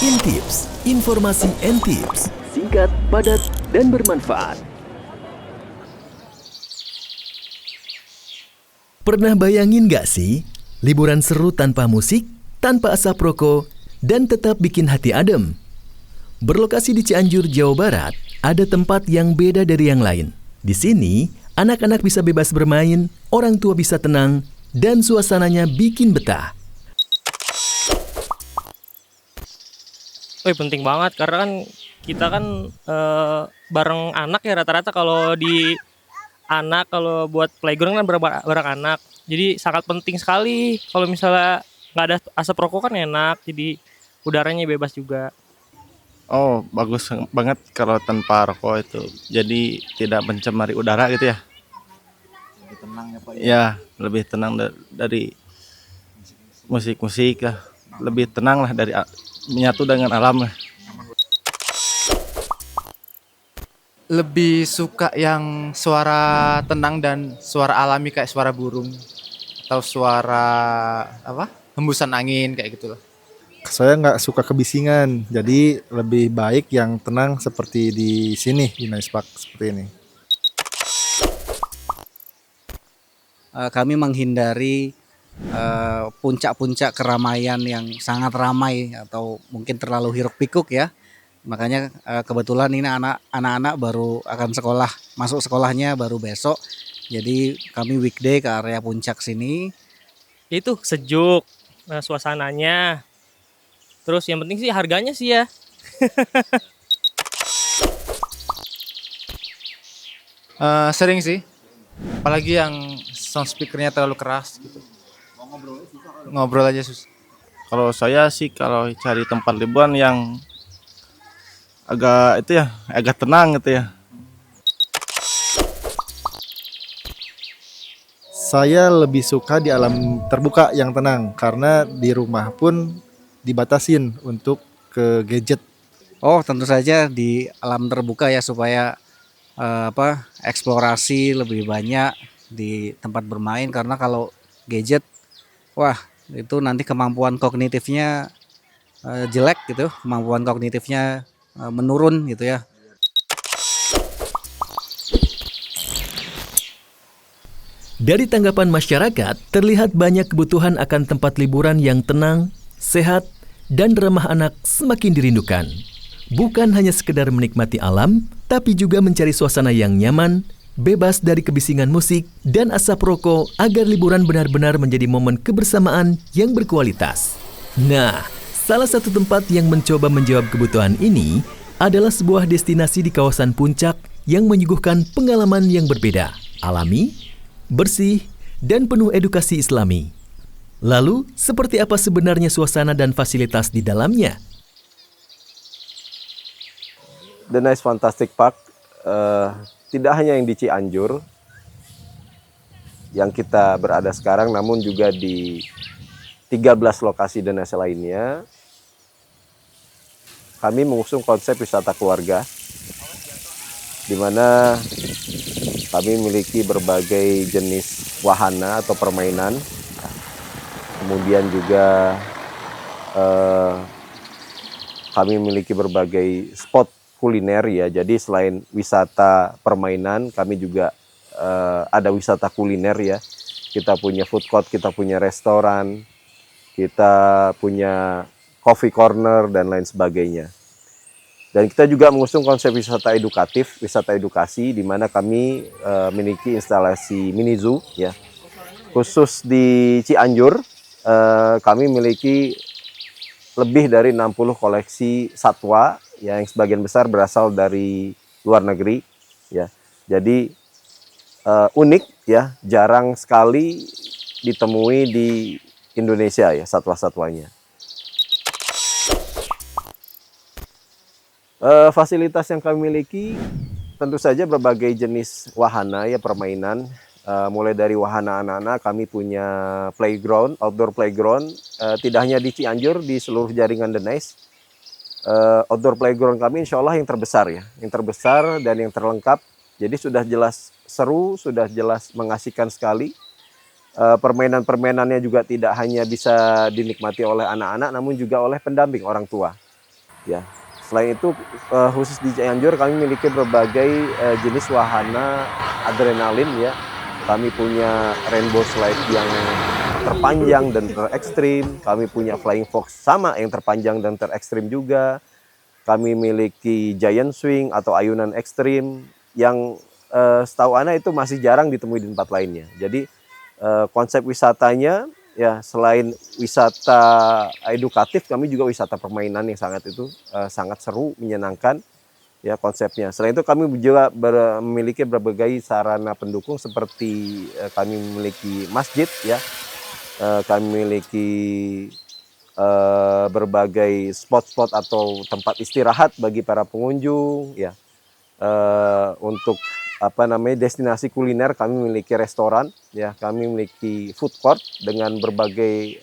Intips, informasi Tips, singkat, padat, dan bermanfaat. Pernah bayangin gak sih, liburan seru tanpa musik, tanpa asap rokok, dan tetap bikin hati adem? Berlokasi di Cianjur, Jawa Barat, ada tempat yang beda dari yang lain. Di sini, anak-anak bisa bebas bermain, orang tua bisa tenang, dan suasananya bikin betah. Penting banget karena kan kita kan bareng anak ya rata-rata kalau di anak kalau buat playground kan bareng anak. Jadi sangat penting sekali kalau misalnya nggak ada asap rokok kan enak, jadi udaranya bebas juga. Oh, bagus banget kalau tanpa rokok itu. Jadi tidak mencemari udara gitu ya. Lebih tenang ya Pak ya. Ya, lebih tenang dari musik-musik lah. Lebih tenang lah dari menyatu dengan alam lah. Lebih suka yang suara tenang dan suara alami kayak suara burung atau suara hembusan angin kayak gitulah. Saya nggak suka kebisingan, jadi lebih baik yang tenang seperti di sini, di Nice Park seperti ini. Kami menghindari puncak-puncak keramaian yang sangat ramai atau mungkin terlalu hiruk pikuk ya. Makanya kebetulan ini anak-anak baru akan sekolah, masuk sekolahnya baru besok. Jadi kami weekday ke area puncak sini. Itu sejuk, suasananya. Terus yang penting sih harganya sih ya. Sering sih, apalagi yang sound speakernya terlalu keras gitu. Ngobrol aja susah. Kalau saya sih kalau cari tempat liburan yang agak tenang gitu ya. Saya lebih suka di alam terbuka yang tenang, karena di rumah pun dibatasin untuk ke gadget. Oh, tentu saja di alam terbuka ya supaya eksplorasi lebih banyak di tempat bermain, karena kalau gadget wah itu nanti kemampuan kognitifnya jelek gitu, kemampuan kognitifnya menurun gitu ya. Dari tanggapan masyarakat, terlihat banyak kebutuhan akan tempat liburan yang tenang, sehat, dan ramah anak semakin dirindukan. Bukan hanya sekedar menikmati alam, tapi juga mencari suasana yang nyaman, bebas dari kebisingan musik dan asap rokok agar liburan benar-benar menjadi momen kebersamaan yang berkualitas. Nah, salah satu tempat yang mencoba menjawab kebutuhan ini adalah sebuah destinasi di kawasan puncak yang menyuguhkan pengalaman yang berbeda, alami, bersih, dan penuh edukasi Islami. Lalu, seperti apa sebenarnya suasana dan fasilitas di dalamnya? The Nice Fantastic Park tidak hanya yang di Cianjur yang kita berada sekarang, namun juga di 13 lokasi The Nice lainnya. Kami mengusung konsep wisata keluarga, di mana kami memiliki berbagai jenis wahana atau permainan. Kemudian juga kami memiliki berbagai spot kuliner ya. Jadi selain wisata permainan, kami juga ada wisata kuliner ya. Kita punya food court, kita punya restoran, kita punya coffee corner dan lain sebagainya. Dan kita juga mengusung konsep wisata edukatif, wisata edukasi, di mana kami memiliki instalasi mini zoo ya. Khusus di Cianjur, kami memiliki lebih dari 60 koleksi satwa yang sebagian besar berasal dari luar negeri ya. Jadi unik ya, jarang sekali ditemui di Indonesia ya satwa-satwanya. Fasilitas yang kami miliki tentu saja berbagai jenis wahana ya, permainan. Mulai dari wahana anak-anak, kami punya playground, outdoor playground, tidak hanya di Cianjur, di seluruh jaringan The Nice. Outdoor playground kami insya Allah yang terbesar ya, yang terbesar dan yang terlengkap. Jadi sudah jelas seru, sudah jelas mengasihkan sekali. Permainan-permainannya juga tidak hanya bisa dinikmati oleh anak-anak, namun juga oleh pendamping orang tua. ya. Selain itu khusus di Cianjur kami memiliki berbagai jenis wahana adrenalin ya. Kami punya rainbow slide yang terpanjang dan terekstrim. Kami punya flying fox sama yang terpanjang dan terekstrim juga. Kami memiliki giant swing atau ayunan ekstrim yang setahu Ana itu masih jarang ditemui di tempat lainnya. Jadi konsep wisatanya ya selain wisata edukatif, kami juga wisata permainan yang sangat seru, menyenangkan ya konsepnya. Selain itu kami juga memiliki berbagai sarana pendukung seperti kami memiliki masjid ya, kami memiliki berbagai spot-spot atau tempat istirahat bagi para pengunjung ya. Untuk destinasi kuliner kami memiliki restoran ya, kami memiliki food court dengan berbagai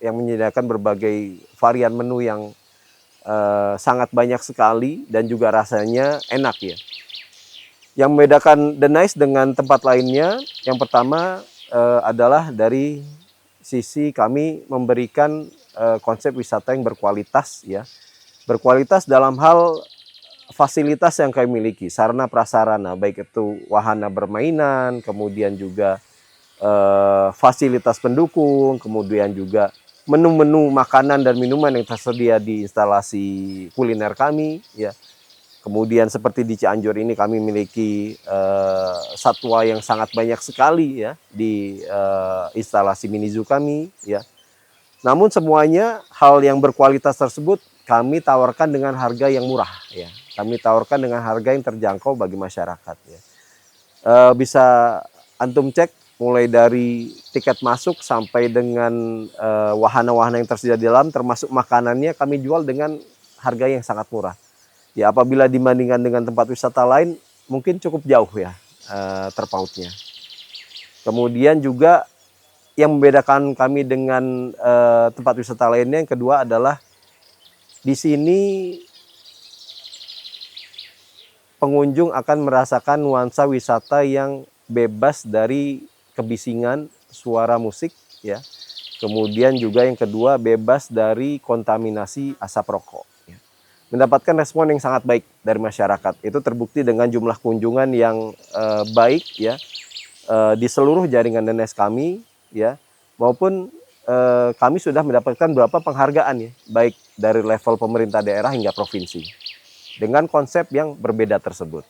yang menyediakan berbagai varian menu yang sangat banyak sekali dan juga rasanya enak ya. Yang membedakan The Nice dengan tempat lainnya yang pertama adalah dari sisi kami memberikan konsep wisata yang berkualitas ya. Berkualitas dalam hal fasilitas yang kami miliki, sarana prasarana, baik itu wahana bermainan, kemudian juga fasilitas pendukung, kemudian juga menu-menu makanan dan minuman yang tersedia di instalasi kuliner kami ya. Kemudian seperti di Cianjur ini kami memiliki satwa yang sangat banyak sekali ya di instalasi mini zoo kami ya. Namun semuanya hal yang berkualitas tersebut kami tawarkan dengan harga yang murah ya. Kami tawarkan dengan harga yang terjangkau bagi masyarakat ya. Bisa antum cek mulai dari tiket masuk sampai dengan wahana-wahana yang tersedia di dalam, termasuk makanannya kami jual dengan harga yang sangat murah. Ya apabila dibandingkan dengan tempat wisata lain mungkin cukup jauh ya terpautnya. Kemudian juga yang membedakan kami dengan tempat wisata lainnya yang kedua adalah di sini pengunjung akan merasakan nuansa wisata yang bebas dari kebisingan suara musik ya. Kemudian juga yang kedua bebas dari kontaminasi asap rokok ya. Mendapatkan respon yang sangat baik dari masyarakat. Itu terbukti dengan jumlah kunjungan yang baik ya di seluruh jaringan The Nice kami ya, maupun kami sudah mendapatkan beberapa penghargaan ya, baik dari level pemerintah daerah hingga provinsi dengan konsep yang berbeda tersebut.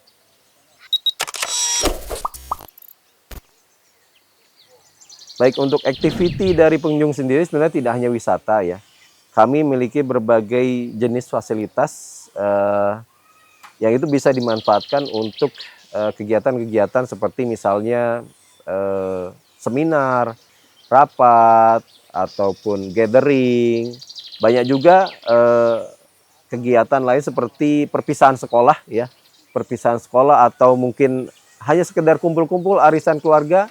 Baik, untuk activity dari pengunjung sendiri sebenarnya tidak hanya wisata ya. Kami memiliki berbagai jenis fasilitas yang itu bisa dimanfaatkan untuk kegiatan-kegiatan seperti misalnya seminar, rapat, ataupun gathering. Banyak juga kegiatan lain seperti perpisahan sekolah ya, perpisahan sekolah atau mungkin hanya sekedar kumpul-kumpul arisan keluarga.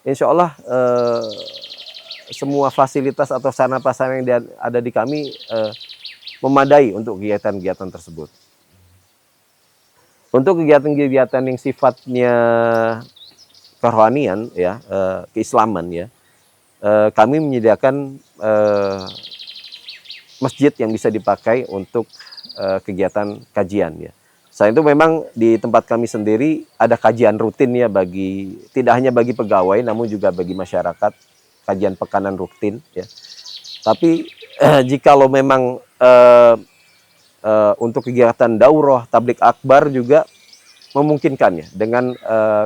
Insya Allah semua fasilitas atau sarana prasarana yang ada di kami memadai untuk kegiatan-kegiatan tersebut. Untuk kegiatan-kegiatan yang sifatnya kerohanian ya, keislaman ya, kami menyediakan masjid yang bisa dipakai untuk kegiatan kajian ya. Selain itu memang di tempat kami sendiri ada kajian rutin ya, bagi tidak hanya bagi pegawai namun juga bagi masyarakat, kajian pekanan rutin ya. Tapi jikalau memang untuk kegiatan daurah, tablik akbar juga memungkinkan ya dengan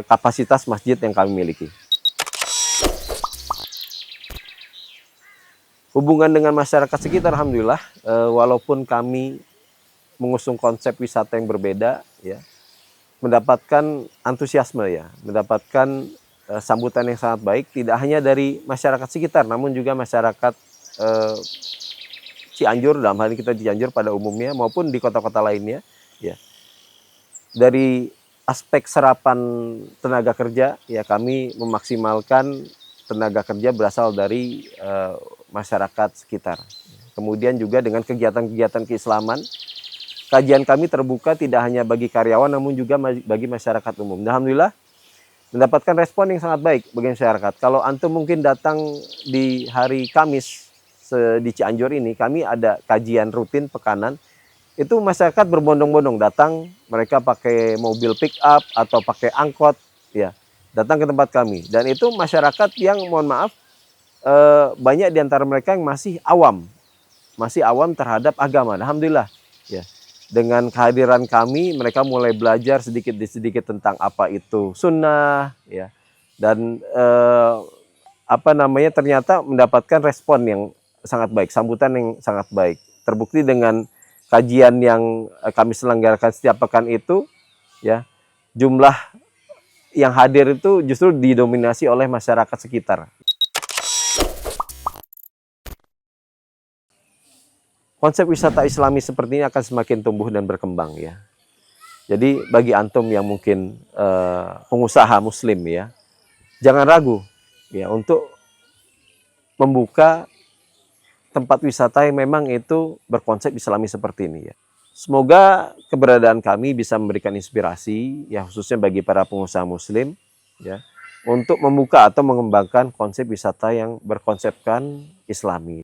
kapasitas masjid yang kami miliki. Hubungan dengan masyarakat sekitar, alhamdulillah, walaupun kami mengusung konsep wisata yang berbeda, ya, mendapatkan antusiasme ya, mendapatkan sambutan yang sangat baik, tidak hanya dari masyarakat sekitar, namun juga masyarakat Cianjur, dalam hal ini kita Cianjur pada umumnya, maupun di kota-kota lainnya, ya. Dari aspek serapan tenaga kerja, ya kami memaksimalkan tenaga kerja berasal dari masyarakat sekitar. Kemudian juga dengan kegiatan-kegiatan keislaman, kajian kami terbuka tidak hanya bagi karyawan namun juga bagi masyarakat umum. Alhamdulillah mendapatkan respon yang sangat baik bagi masyarakat. Kalau antum mungkin datang di hari Kamis di Cianjur ini kami ada kajian rutin pekanan. Itu masyarakat berbondong-bondong datang, mereka pakai mobil pick up atau pakai angkot, ya, datang ke tempat kami. Dan itu masyarakat yang mohon maaf banyak di antara mereka yang masih awam terhadap agama. Alhamdulillah, ya. Dengan kehadiran kami, mereka mulai belajar sedikit demi sedikit tentang apa itu sunnah, ya. Dan ternyata mendapatkan respon yang sangat baik, sambutan yang sangat baik. Terbukti dengan kajian yang kami selenggarakan setiap pekan itu, ya, jumlah yang hadir itu justru didominasi oleh masyarakat sekitar. Konsep wisata Islami seperti ini akan semakin tumbuh dan berkembang, ya. Jadi bagi antum yang mungkin pengusaha Muslim, ya, jangan ragu, ya, untuk membuka tempat wisata yang memang itu berkonsep Islami seperti ini, ya. Semoga keberadaan kami bisa memberikan inspirasi, ya, khususnya bagi para pengusaha Muslim, ya, untuk membuka atau mengembangkan konsep wisata yang berkonsepkan Islami.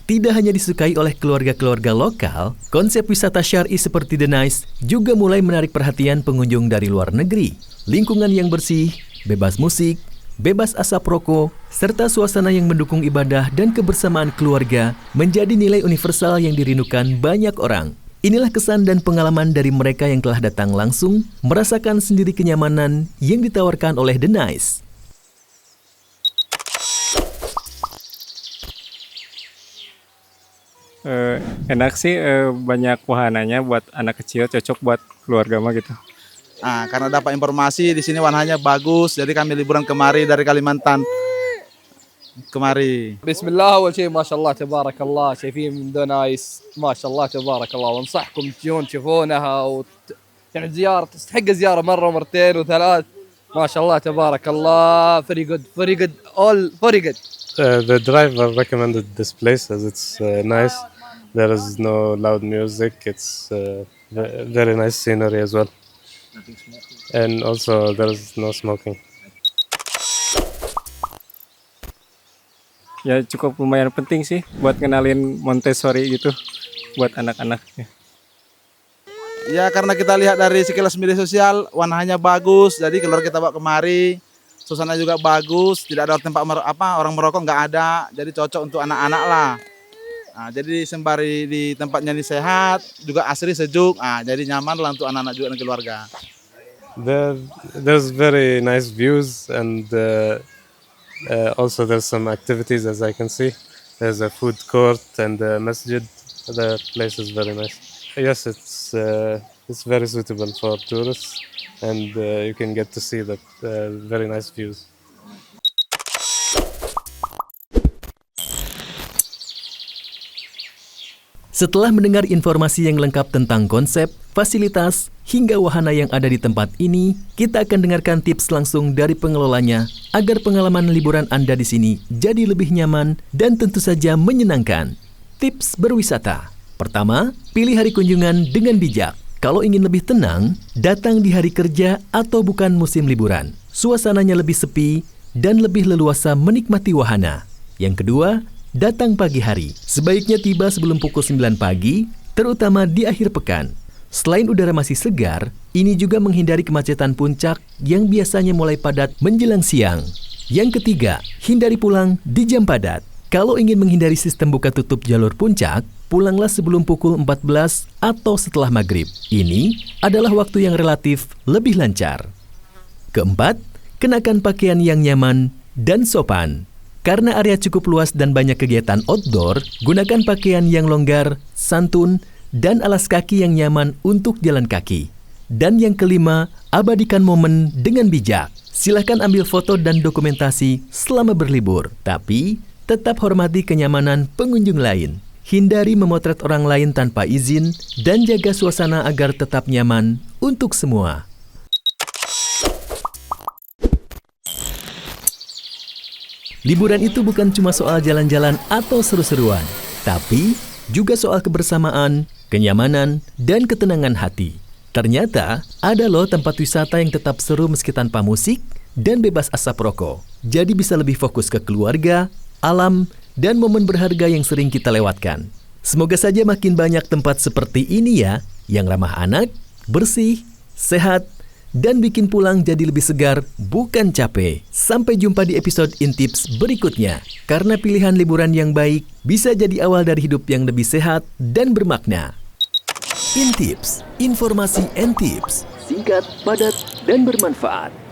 Tidak hanya disukai oleh keluarga-keluarga lokal, konsep wisata syar'i seperti The Nice juga mulai menarik perhatian pengunjung dari luar negeri. Lingkungan yang bersih, bebas musik, bebas asap rokok, serta suasana yang mendukung ibadah dan kebersamaan keluarga menjadi nilai universal yang dirindukan banyak orang. Inilah kesan dan pengalaman dari mereka yang telah datang langsung, merasakan sendiri kenyamanan yang ditawarkan oleh The Nice. Enak sih, banyak wahananya buat anak kecil, cocok buat keluarga mah gitu. Nah, karena dapat informasi di sini wahananya bagus, jadi kami liburan kemari dari Kalimantan kemari. Bismillah, أول شيء ما شاء الله تبارك الله شايفين من ذا نايس ما شاء الله تبارك الله وانصحكم تجون تشوفونها يعني زيارة تستحق زيارة مرة ومرتين وثلاث ما شاء الله تبارك الله very good all very good. The driver recommended this place as it's nice. There is no loud music. It's very nice scenery as well. And also there is no smoking. Ya cukup lumayan penting sih buat kenalin Montessori gitu buat anak-anak. Ya karena kita lihat dari sekilas media sosial warnanya bagus, jadi keluar kita bawa kemari. Suasana juga bagus, tidak ada tempat orang merokok nggak ada, jadi cocok untuk anak-anak lah. Nah, jadi sembari di tempatnya ini sehat, juga asri sejuk, jadi nyaman lah untuk anak-anak juga dan keluarga. There's very nice views and also there's some activities as I can see. There's a food court and a masjid. The place is very nice. Yes, it's very suitable for tourists and you can get to see the very nice views. Setelah mendengar informasi yang lengkap tentang konsep, fasilitas, hingga wahana yang ada di tempat ini, kita akan dengarkan tips langsung dari pengelolanya agar pengalaman liburan Anda di sini jadi lebih nyaman dan tentu saja menyenangkan. Tips berwisata. Pertama, pilih hari kunjungan dengan bijak. Kalau ingin lebih tenang, datang di hari kerja atau bukan musim liburan. Suasananya lebih sepi dan lebih leluasa menikmati wahana. Yang kedua, datang pagi hari. Sebaiknya tiba sebelum pukul 9 pagi, terutama di akhir pekan. Selain udara masih segar, ini juga menghindari kemacetan puncak yang biasanya mulai padat menjelang siang. Yang ketiga, hindari pulang di jam padat. Kalau ingin menghindari sistem buka tutup jalur puncak, pulanglah sebelum pukul 14 atau setelah maghrib. Ini adalah waktu yang relatif lebih lancar. Keempat, kenakan pakaian yang nyaman dan sopan. Karena area cukup luas dan banyak kegiatan outdoor, gunakan pakaian yang longgar, santun, dan alas kaki yang nyaman untuk jalan kaki. Dan yang kelima, abadikan momen dengan bijak. Silahkan ambil foto dan dokumentasi selama berlibur, tapi tetap hormati kenyamanan pengunjung lain. Hindari memotret orang lain tanpa izin dan jaga suasana agar tetap nyaman untuk semua. Liburan itu bukan cuma soal jalan-jalan atau seru-seruan, tapi juga soal kebersamaan, kenyamanan, dan ketenangan hati. Ternyata ada loh tempat wisata yang tetap seru meski tanpa musik dan bebas asap rokok. Jadi bisa lebih fokus ke keluarga, alam, dan momen berharga yang sering kita lewatkan. Semoga saja makin banyak tempat seperti ini ya, yang ramah anak, bersih, sehat, dan bikin pulang jadi lebih segar, bukan capek. Sampai jumpa di episode Intips berikutnya. Karena pilihan liburan yang baik bisa jadi awal dari hidup yang lebih sehat dan bermakna. Intips, informasi and tips, singkat, padat, dan bermanfaat.